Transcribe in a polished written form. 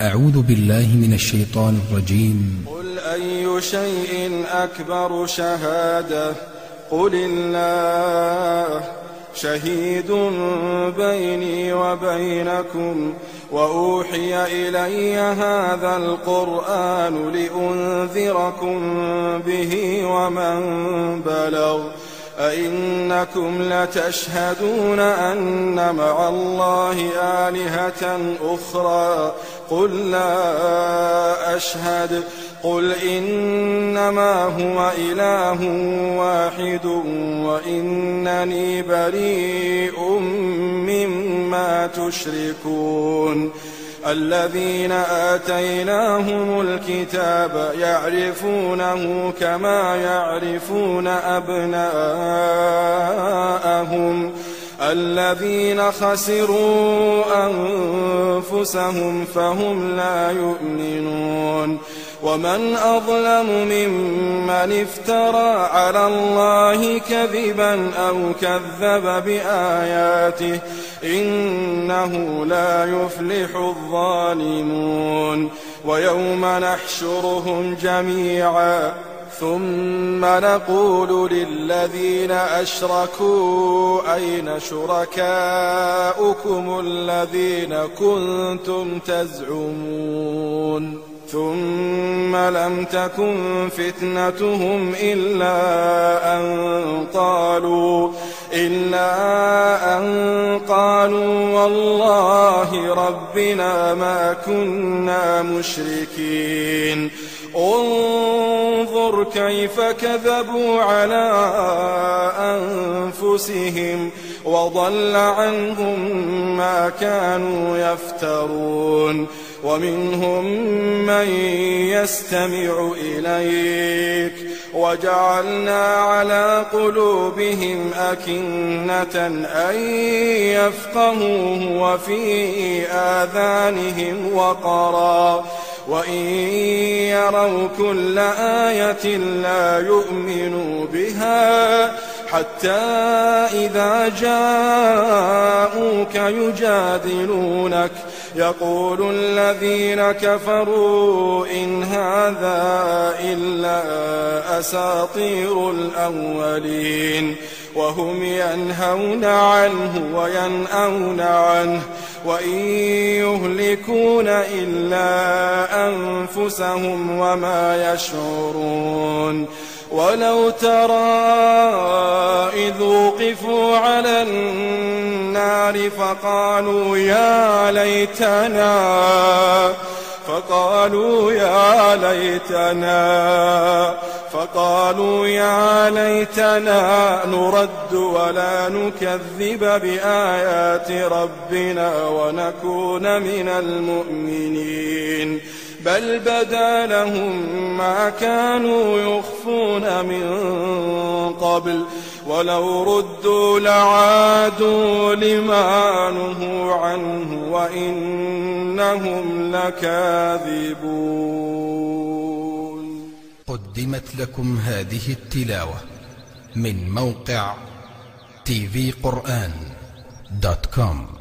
أعوذ بالله من الشيطان الرجيم. قل أي شيء أكبر شهادة قل الله شهيد بيني وبينكم وأوحي إلي هذا القرآن لأنذركم به ومن بلغ أئنكم لتشهدون أن مع الله آلهة أخرى قل لا أشهد قل إنما هو إله واحد وإنني بريء مما تشركون. الذين آتيناهم الكتاب يعرفونه كما يعرفون أبناءهم الذين خسروا أنفسهم فهم لا يؤمنون. ومن أظلم ممن افترى على الله كذبا أو كذب بآياته إنه لا يفلح الظالمون. ويوم نحشرهم جميعا ثم نقول للذين أشركوا أين شركاؤكم الذين كنتم تزعمون ثم لم تكن فتنتهم إلا أن قالوا والله ربنا ما كنا مشركين. انظر كيف كذبوا على أنفسهم وضل عنهم ما كانوا يفترون. ومنهم من يستمع إليك وجعلنا على قلوبهم أكنة أن يفقهوه وفي آذانهم وقرا وإن يروا كل آية لا يؤمنوا بها حتى إذا جاءوك يجادلونك يقول الذين كفروا إن هذا إلا أساطير الأولين وهم ينهون عنه وينأون عنه وإن يهلكون إلا أنفسهم وما يشعرون. ولو ترى إذ وقفوا على النار فقالوا يا ليتنا نرد ولا نكذب بآيات ربنا ونكون من المؤمنين بل بدا لهم ما كانوا يخفون من قبل ولو ردوا لعادوا لما نهوا عنه وإنهم لكاذبون. قدمت لكم هذه التلاوة من موقع tvquran.com.